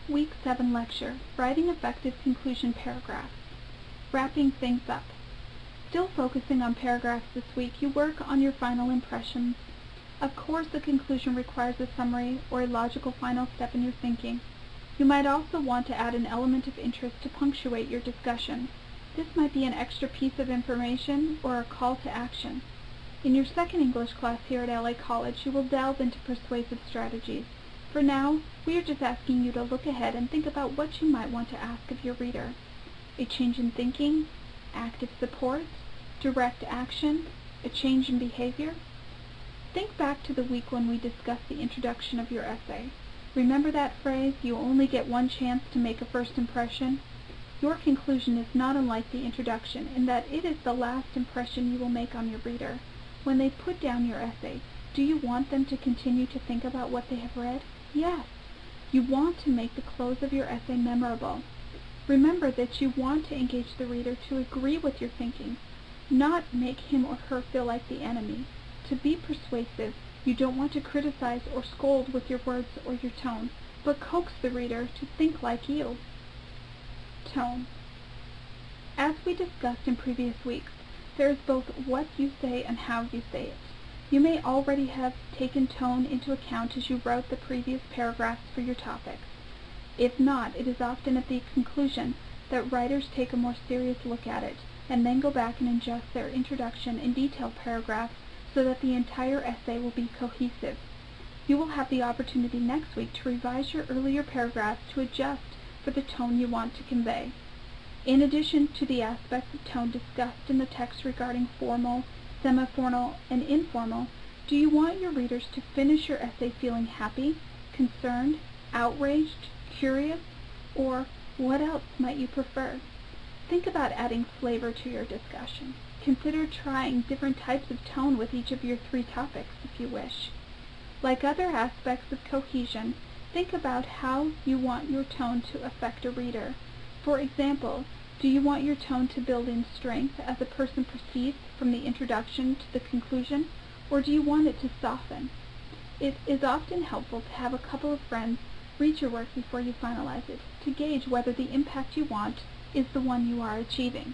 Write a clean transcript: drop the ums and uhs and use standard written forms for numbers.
Week 7 lecture, Writing Effective Conclusion Paragraphs. Wrapping things up. Still focusing on paragraphs this week, you work on your final impressions. Of course, the conclusion requires a summary or a logical final step in your thinking. You might also want to add an element of interest to punctuate your discussion. This might be an extra piece of information or a call to action. In your second English class here at LA College, you will delve into persuasive strategies. For now, we are just asking you to look ahead and think about what you might want to ask of your reader. A change in thinking, active support, direct action, a change in behavior. Think back to the week when we discussed the introduction of your essay. Remember that phrase, you only get one chance to make a first impression? Your conclusion is not unlike the introduction in that it is the last impression you will make on your reader. When they put down your essay, do you want them to continue to think about what they have read? Yes. You want to make the close of your essay memorable. Remember that you want to engage the reader to agree with your thinking, not make him or her feel like the enemy. To be persuasive, you don't want to criticize or scold with your words or your tone, but coax the reader to think like you. Tone. As we discussed in previous weeks, there is both what you say and how you say it. You may already have taken tone into account as you wrote the previous paragraphs for your topics. If not, it is often at the conclusion that writers take a more serious look at it, and then go back and adjust their introduction and detailed paragraphs so that the entire essay will be cohesive. You will have the opportunity next week to revise your earlier paragraphs to adjust for the tone you want to convey. In addition to the aspects of tone discussed in the text regarding formal, semi-formal, and informal, do you want your readers to finish your essay feeling happy, concerned, outraged, curious, or what else might you prefer? Think about adding flavor to your discussion. Consider trying different types of tone with each of your 3 topics if you wish. Like other aspects of cohesion, think about how you want your tone to affect a reader. For example, do you want your tone to build in strength as a person proceeds from the introduction to the conclusion, or do you want it to soften? It is often helpful to have a couple of friends read your work before you finalize it, to gauge whether the impact you want is the one you are achieving.